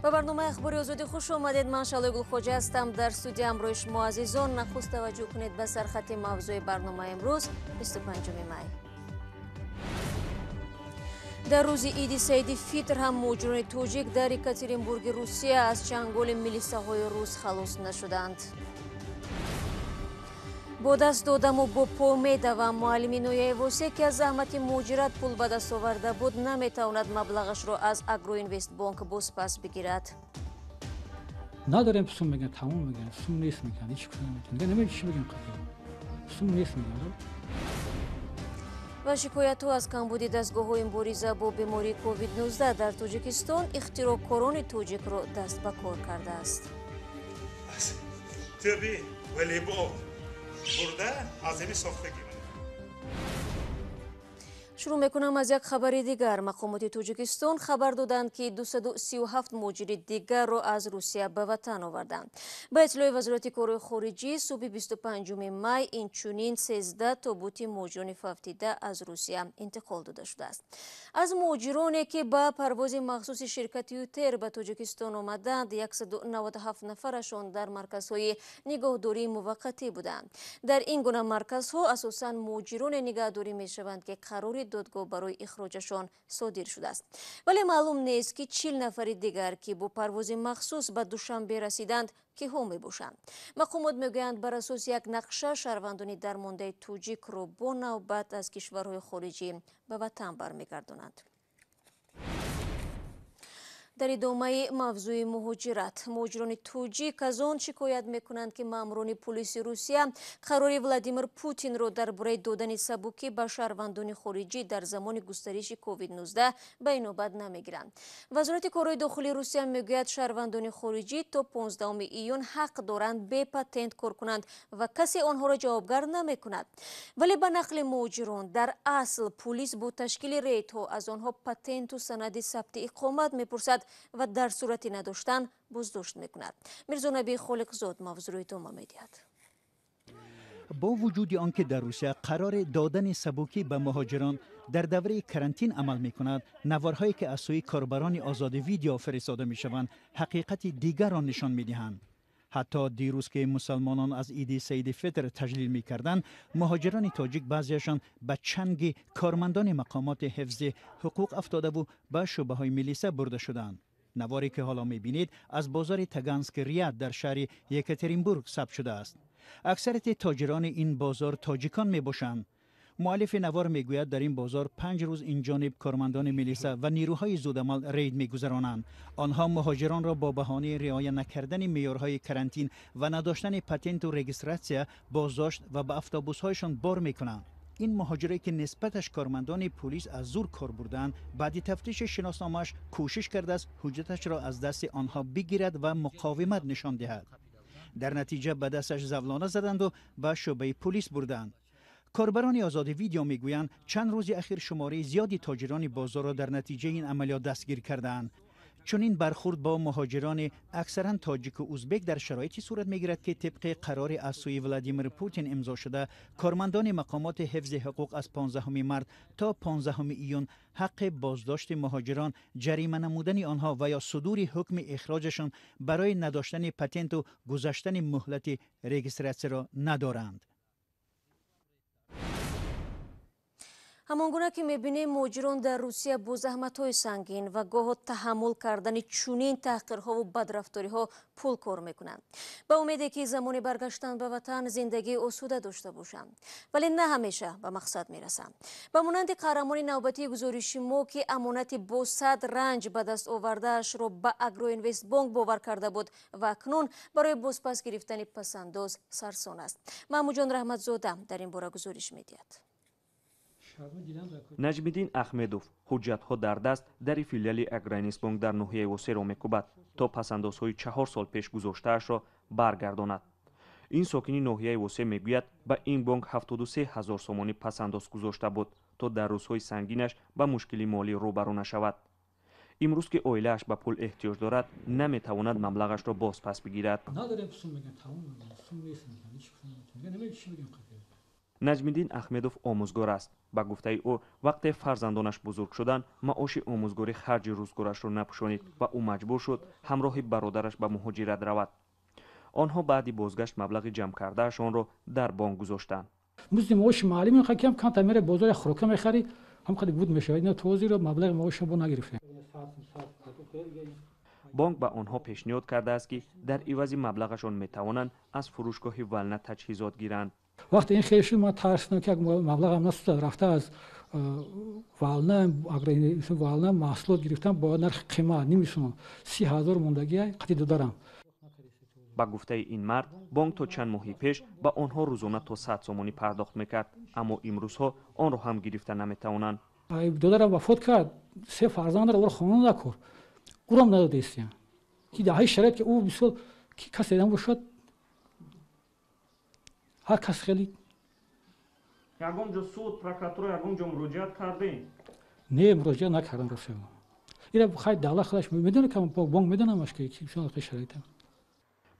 ба барномаи ахбори озодӣ хуш омадед. ман шалои гулхоҷа ҳастам. дар студия ҳамроҳи шумо азизон. нахуст таваҷҷӯҳ кунед ба сархати мавзӯи барномаи имрӯз 25 май. дар рӯзи иди саиди фитр ҳам муҳоҷирони тоҷик дар Екатеринбурги Русия аз чанголи милисаҳои рус халос нашуданд. бо даст додаму бо по медавам муаллими ноҳияи Восия ки аз заҳмати муҳоҷират пул ба даст оварда буд наметавонад маблағашро аз Агроинвестбонк бозпас бигирад. نداریم سوم میگن تمام میگن سوم نیست میگن هیچ کدوم میگن نمیگه چی بگن سوم نیست میگن ва шикоятҳо аз камбуди дастгоҳҳои мубориза бо бемории COVID-19 дар Тоҷикистон ихтирокорони тоҷикро даст ба кор кардааст. Таби волейбол бурда азими сохтагӣ. шурӯъ мекунам аз як хабари дигар. мақомоти Тоҷикистон хабар доданд ки 237 муҳоҷири дигарро аз Русия ба ватан оварданд. ба иттилои вазорати корҳои хориҷӣ субҳи 25 май инчунин 13 тобути муҳоҷирони фавтида аз Русия интиқол дода шудааст. аз муҳоҷироне ки ба парвози махсуси ширкати ютер ба Тоҷикистон омаданд 197 нафарашон дар марказҳои нигоҳдории муваққатӣ буданд. дар ин гуна марказҳо асосан муҳоҷироне нигоҳдорӣ мешаванд ки қарори додгоҳ барои ихроҷашон содир шудааст. вале маълум нест ки 40 нафари дигар ки бо парвози махсус ба Душанбе расиданд киҳо мебошанд. мақомот мегӯянд бар асоси як нақша шаҳрвандони дармондаи тоҷикро бо навбат аз кишварҳои хориҷӣ ба ватан бармегардонанд. дар идомаи мавзӯи муҳоҷират муҳоҷирони тоҷик аз он шикоят мекунанд ки маъмурони полиси Русия қарори Владимир Путинро дар бораи додани сабукӣ ба шаҳрвандони хориҷӣ дар замони густариши COVID-19 ба инобат намегиранд. вазорати корҳои дохилии Русия мегӯяд шаҳрвандони хориҷӣ то 15 июн ҳақ доранд бе патент кор кунанд ва касе онҳоро ҷавобгар намекунад. вале ба нақли муҳоҷирон дар асл полис бо ташкили рейдҳо аз онҳо патенту санади сабти иқомат мепурсад ва дар сурати надоштан боздошт мекунад. мирзонабии холиқзод мавзӯро идома медиҳад. با وجود آنکه در روسیه قرار دادن سبوکی به مهاجران در دوره کرانتین عمل می‌کند، نوارهایی که از سوی کاربران آزاد ویدیو فرستاده می‌شوند حقیقت دیگر را نشان می‌دهند. حتی دیروز که مسلمانان از عید سید فطر تجلیل می‌کردند، مهاجران تاجیک بعضیشان به چنگ کارمندان مقامات حفظ حقوق افتاده و به شعبه‌های میلیسا برده شدند. نواری که حالا می‌بینید از بازار تگانسک ریاد در شهر یکاترینبورگ ثبت شده است. اکثریت تاجران این بازار تاجیکان میباشند. مؤلف نوار میگوید در این بازار 5 روز این جانب کارمندان میلیسا و نیروهای زودعمل رید میگذرانند. آنها مهاجران را با بهانه رعایت نکردن معیارهای کرانتین و نداشتن پتنت و رجیستراسیون بازداشت و به اتوبوس‌هایشان بار میکنند. این مهاجری که نسبتش کارمندان پلیس از زور کار بردند، بعد تفتیش شناسنامه‌اش کوشش کرده است حجتش را از دست آنها بگیرد و مقاومت نشان دهد. در نتیجه به دستش زولانه زدند و به شعبه پلیس بردند. کاربران آزاد ویدیو میگویند چند روز اخیر شماره زیادی تاجران بازار را در نتیجه این عملیات دستگیر کردند. چون این برخورد با مهاجران اکثرا تاجیک و ازبک در شرایطی صورت میگیرد که طبق قرار از سوی ولادیمیر پوتین امضا شده، کارمندان مقامات حفظ حقوق از 15 مارس تا 15 ایون حق بازداشت مهاجران، جریمه نمودن آنها و یا صدور حکم اخراجشان برای نداشتن پتنت و گذشتن مهلت رجیستراسی را ندارند. ҳамон гуна ки мебинем муҳоҷирон дар Русия бо заҳматҳои сангин ва гоҳо таҳаммул кардани чунин таҳқирҳову бадрафториҳо пул кор мекунанд. ба умеде ки замони баргаштан ба ватан зиндагии осуда дошта бошанд. вале на ҳамеша ба мақсад мерасанд. ба монанди қаҳрамони навбатии гузориши мо ки амонати бо 100 ранҷ ба даст овардаашро ба Агроинвестбонк бовар карда буд ва акнун барои бозпас гирифтани пасандоз сарсон аст. маҳмуҷон раҳматзода дар ин бора гузориш медиҳад. наҷмиддин ахмедов ҳуҷҷатҳо дар даст дари филиали Агроинвестбонк дар ноҳияи Восеро мекӯбад то пасандозҳои 4 сол пеш гузоштаашро баргардонад. ин сокини ноҳияи Восе мегӯяд ба ин бонк 73 000 сомонӣ пасандоз гузошта буд то дар рӯзҳои сангинаш ба мушкили молӣ рӯбарӯ нашавад. имрӯз ки оилааш ба пул эҳтиёҷ дорад, наметавонад маблағашро бозпас бигирад. نجمیدین احمدوف آموزگار است. با گفته او وقتی فرزندانش بزرگ شدند معاش آموزگاری خرج روزگارش را نپوشانید و او مجبور شد همراه برادرش به مهاجرت رود. آنها بعد بازگشت مبلغ جمع کردهشان را در بانک گذاشتند. مثل معاش معلم کم کم تا بازار خوراک میخری هم خیلی بود میشه. اینا توزیع رو مبلغ معاش رو نگرفتیم. بانک به آنها پیشنهاد کرده است که در عوض مبلغشان میتوانند از فروشگاه ولنت تجهیزات گیرند. وقتی این خیلی شد ما ترسیدم که مبلغ هم نسوزد رفته از ولنت ولنت محصولات گرفتم با نرخ قیمت نمیسونم 30,000 موندگی قطعی دارم. با گفته این مرد بانک تا چند ماهی پیش با آنها روزانه تا 100 سومانی پرداخت میکرد، اما امروزها آن را هم گرفته نمیتوانند. دادرم وفات کرد، 3 فرزند را خانه نکرد، او را نداده استیم که در شرایط که او بسیار کی کس دیدن باشد هر کس خیلی یگام جا سود پروکراتور یگام جا مراجعت کردین؟ نه مراجعت نکردم راست میگم. این خیلی دولت خودش میدونه که بانک میدونمش که چون شرایط.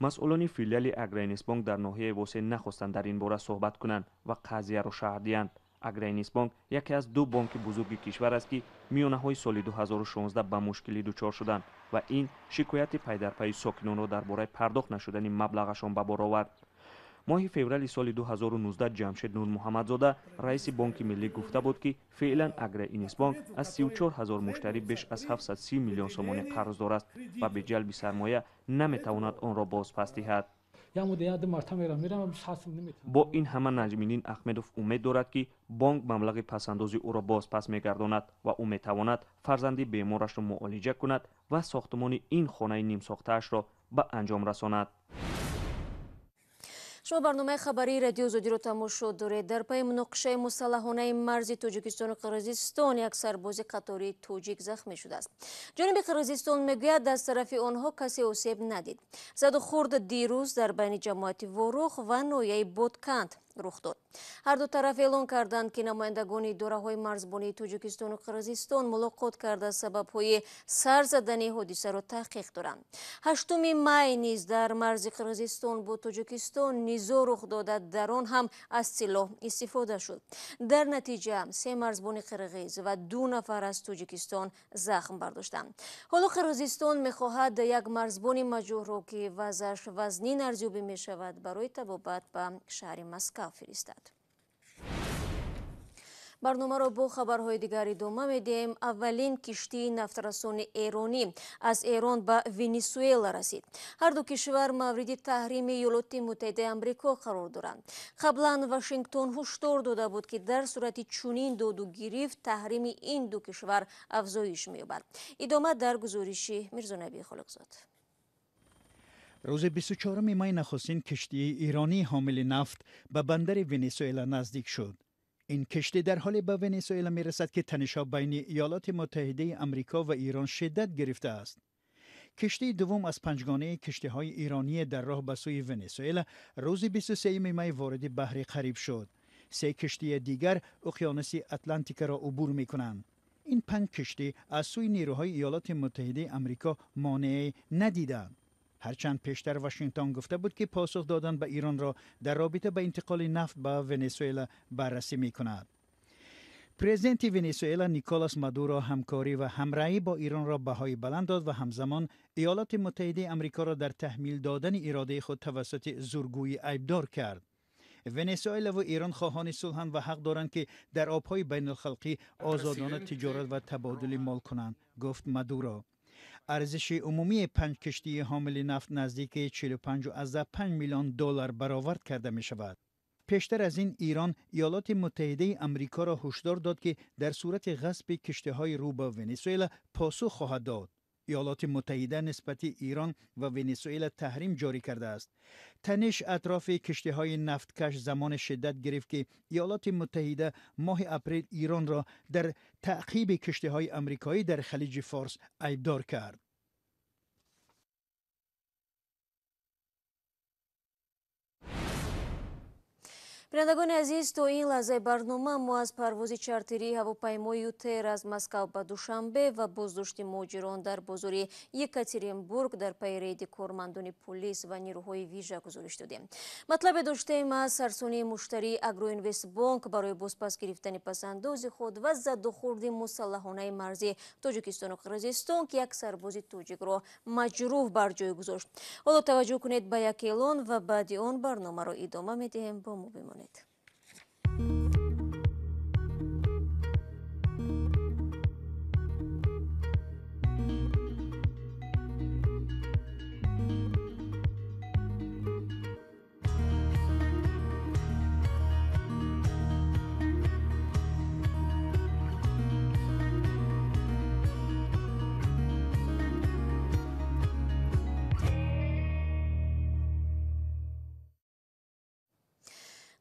مسئولان فیلیال اگراینوستبانک در ناحیه واسه نخواستند در این باره صحبت کنند و قضیه را شرح دهند. اگراینوستبانک یکی از 2 بانک بزرگ کشور است که میانه‌های سال 2016 به مشکلی دچار شدند و این شکایت پی در پی ساکنان را درباره پرداخت نشدن مبلغشان به بار آورد. ماه فوریه سال 2019 جمشید نور محمدزاده رئیس بانک ملی گفته بود که فعلا اگراینوستبانک از 34,000 مشتری بیش از 730 میلیون سومانی قرضدار است و به جلب سرمایه نمیتواند آن را بازپس دهد. با این همه نجمیدین احمدوف امید دارد که بانک مبلغ پسندازی او را بازپس میگرداند و او میتواند فرزندی بیمارش را معالجه کند و ساختمان این خانه نیم ساخته‌اش را به انجام رساند. شما برنامه خبری رادیو زودی رو تماشا دارید. در پی مناقشه مسلحانه مرزی تاجیکستان و قرغیزستان یک سرباز قطاری توجیک زخمی شده است. جانب قرغیزستان میگوید از طرف آنها کسی آسیب ندید. زد و خورد دیروز در بین جماعت واروخ و ناحیه بودکند رخ داد. هر دو طرف اعلان کردند که نمایندگان اداره‌های مرزبانی تاجیکستان و قرغیزستان ملاقات کرده سبب‌های سر زدن حادثه را تحقیق دارند. 8 می نیز در مرز قرغیزستان با تاجیکستان نیزا رخ داده، در آن هم از سلاح استفاده شد. در نتیجه 3 مرزبان قرغیز و 2 نفر از تاجیکستان زخم برداشتند. حالا قرغیزستان می‌خواهد یک مرزبان مجروح را که وضعش وزنین ارزیابی می‌شود برای طبابت به شهر مسکو فرستد. برنامه را با خبرهای دیگر ادامه میدیم. اولین کشتی نفترسان ایرانی از ایران به ونزوئلا رسید. هر دو کشور مورد تحریم ایالات متحده آمریکا قرار دارند. قبلا واشنگتن هشدار داده بود که در صورت چنین داد و گرفت تحریم این دو کشور افزایش می‌یابد. ادامه در گزارش میرزانبی خالقزاد. روز 24 می نخستین کشتی ایرانی حامل نفت به بندر ونزوئلا نزدیک شد. این کشتی در حال به ونزوئلا می رسد که تنش‌ها بین ایالات متحده آمریکا و ایران شدت گرفته است. کشتی دوم از پنجگانه کشتی‌های ایرانی در راه به سوی ونزوئلا روز 23 می وارد بحر کریب شد. 3 کشتی دیگر اقیانوس اتلانتیک را عبور می کنند. این 5 کشتی از سوی نیروهای ایالات متحده آمریکا مانع ندیدند. هرچند پیشتر واشنگتن گفته بود که پاسخ دادن به ایران را در رابطه با انتقال نفت به ونزوئلا بررسی می کند. پرزیدنت ونزوئلا نیکولاس مادورو همکاری و همراهی با ایران را بهای بلند داد و همزمان ایالات متحده آمریکا را در تحمیل دادن اراده خود توسط زورگویی عیبدار کرد. ونزوئلا و ایران خواهان صلح‌اند و حق دارند که در آبهای بین الخلقی آزادانه تجارت و تبادل مال کنند، گفت مادورو. ارزش عمومی 5 کشتی حامل نفت نزدیک 45.5 میلیون دلار برآورد کرده می شود. پیشتر از این ایران ایالات متحده آمریکا را هشدار داد که در صورت غصب کشتی‌های رو به ونزوئلا پاسخ خواهد داد. ایالات متحده نسبت ایران و ونزوئلا تحریم جاری کرده است. تنش اطراف کشتی‌های نفتکش زمان شدت گرفت که ایالات متحده ماه اپریل ایران را در تعقیب کشتی‌های آمریکایی در خلیج فارس عیبدار کرد. بینندگان عزیز، تا این لحظه برنامه ما از پروازی چارتری ҳавопаймои تیر از مسکو به دوشنبه و بازداشتی مهاجران در بازار یکاترینبورگ در پی رید کارمندان پلیس و نیروهای ویژه گزارش دادیم. مطلب داشتیم از سرسانی مشتری اگروینوستبونک برای بازپس گرفتن پسنداز خود و زد و خورد مسلحانه مرزی تاجیکستان و قرغیزستان که یک سرباز تاجیک را مجروح بر جای گذاشت. حالا توجه کنید به یک اعلان و بعد آن برنامه را ادامه می‌دهیم. با ما بمانید.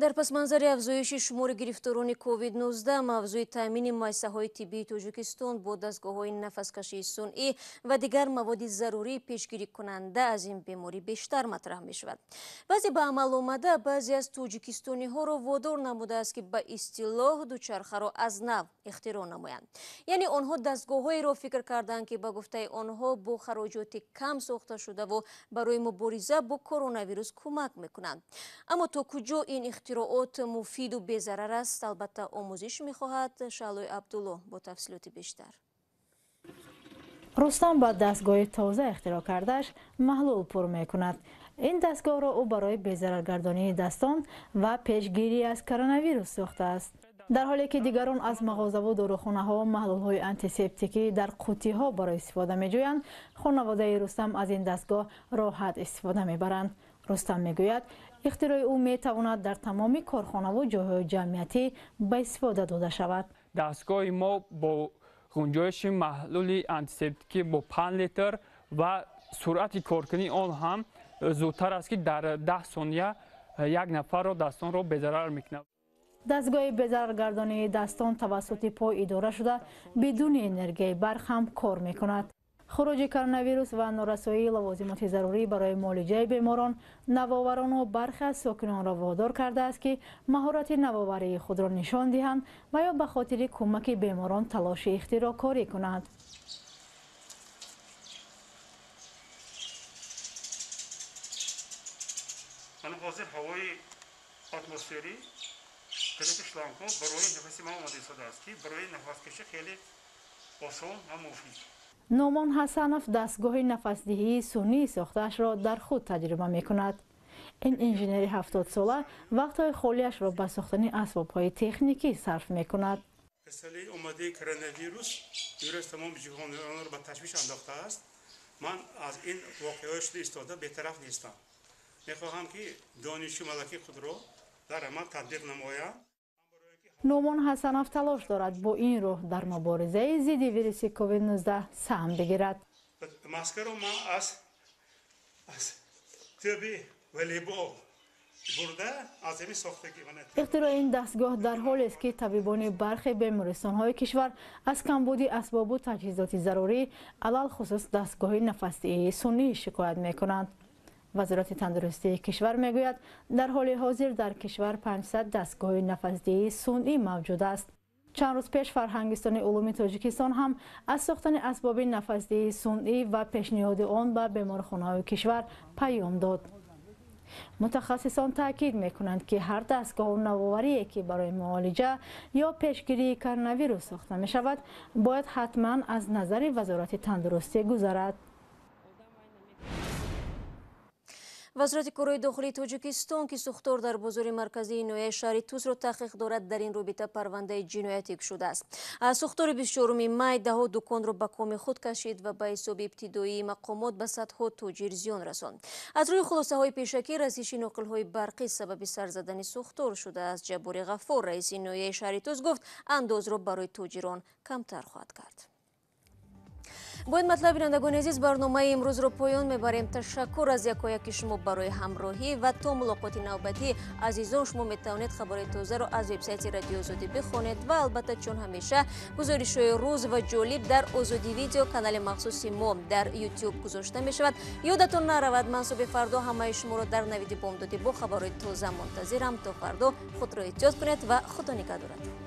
در پس منظر افزایش شمار گرفتاران کووید-19 موضوع تامین مایسه‌های طبی تاجیکستان با دستگاه‌های نفس‌کشی صنعی و دیگر مواد ضروری پیشگیری کننده از این بیماری بیشتر مطرح می‌شود. بعضی به عمل آمده بعضی از تاجیکستانی‌ها را وادار نموده است که به اصطلاح دوچرخه را از نو اختراع نمایند. یعنی آنها دستگاه‌هایی را فکر کردند که به گفته آنها با خراجات کم ساخته شده و برای مبارزه با کرونا ویروس کمک می‌کنند. اما تا کجا این اختراعات مفید و بی‌ضرر است؟ البته آموزش می‌خواهد. شعلوی عبدالله با تفصیلات بیشتر. رستم با دستگاه تازه اختراع کردهش محلول پر می‌کند. این دستگاه را او برای بی‌ضررگردانی دستان و پیشگیری از کرونا ویروس ساخته است. در حالی که دیگران از مغازه و داروخانه‌ها محلول‌های آنتیسپتیکی در قوطی‌ها برای استفاده می‌جویند، خانواده رستم از این دستگاه راحت استفاده می‌برند. رستم می‌گوید اختراع او می‌تواند در تمامی کارخانه و جاهای جمعیتی به استفاده داده شود. دستگاه ما با گنجایش محلول آنتیسپتیکی با 5 لیتر و سرعت کارکنی آن هم زودتر است که در 10 ثانیه یک نفر را دستان را بی‌ضرر می‌کند. دستگاه بی‌ضررگردانی دستان توسط پا اداره شده بدون انرژی برق هم کار می‌کند. خروج کرونا ویروس و نارسایی لوازمات ضروری برای معالجه بیماران، نوآوران و برخی از ساکنان را وادار کرده است که مهارت نوآوری خود را نشان دهند و یا به خاطر کمک بیماران تلاش اختراع‌کاری کنند. من حاضر هوای اتمسفری کلیپش لامپو برای نفسی ما آماده شده است که برای نفس کشی خیلی آسان و مفید. نومان حسنف دستگاه نفسدهی صنعی ساخته‌اش را در خود تجربه می‌کند. این انجینر 70 ساله وقت‌های خالیش را به ساختن اسباب‌های تکنیکی صرف می‌کند. مسئله اومده کرونا ویروس تمام جهان را به تشویش انداخته است. من از این واقعه شده ایستاده بی‌طرف نیستم. می‌خواهم که دانش ملکی خود را در عمل تطبیق نمایم. نومان حسنف تلاش دارد با این روح در مبارزه ضد ویروس کووید 19 سهم بگیرد. ماسکر ما از طبی ولیبو برده از این ساختگی اختراع این دستگاه در حالی است که طبیبان برخی بیمارستان‌های کشور از کمبودی اسباب و تجهیزات ضروری علل خصوص دستگاه نفسدهی صنعی شکایت می‌کنند. وزارت تندرستی کشور میگوید در حال حاضر در کشور 500 دستگاه نفسدهی صنعی موجود است. چند روز پیش فرهنگستان علوم تاجیکستان هم از ساختن اسباب نفسدهی صنعی و پیشنهاد آن به بیمارخانه‌های کشور پیام داد. متخصصان تاکید میکنند که هر دستگاه و نوآوری که برای معالجه یا پیشگیری کرونا ویروس ساخته می شود باید حتما از نظر وزارت تندرستی گذرد. وزارت کارهای داخلی تاجیکستان که سوختار در بازار مرکزی نویه شهر توس را تحقیق دارد در این رابطه پرونده جنایتی شده است. از سوختار 24 می دهها دکان را به کام خود کشید و به حساب ابتدایی مقامات به صدها تاجر زیان رساند. از روی خلاصه های پیشکی رسیدگی ناقل های برقی سبب سر زدن سوختار شده است. جباری غفار رئیس نویه شهر توس گفت انداز را برای تاجران کمتر خواهد کرد. бо ин матлаб бинандагони азиз барномаи имрӯзро поён мебарем. Ташаккур аз якояки шумо барои ҳамроҳӣ ва то мулоқоти навбатӣ азизон шумо метавонед хабари тозаро аз вебсайти радиои озодӣ бихонед ва албатта чун ҳамеша гузоришҳои рӯз ва ҷолиб дар озодӣ видео канали махсуси мо дар YouTube гузошта мешавад. ёдатон наравад, ман субҳи фардо ҳамаи шуморо дар навиди бомдодӣ бо хабарои тоза мунтазирам. То фардо худро эҳтиёт кунед ва худо нигаҳдорад.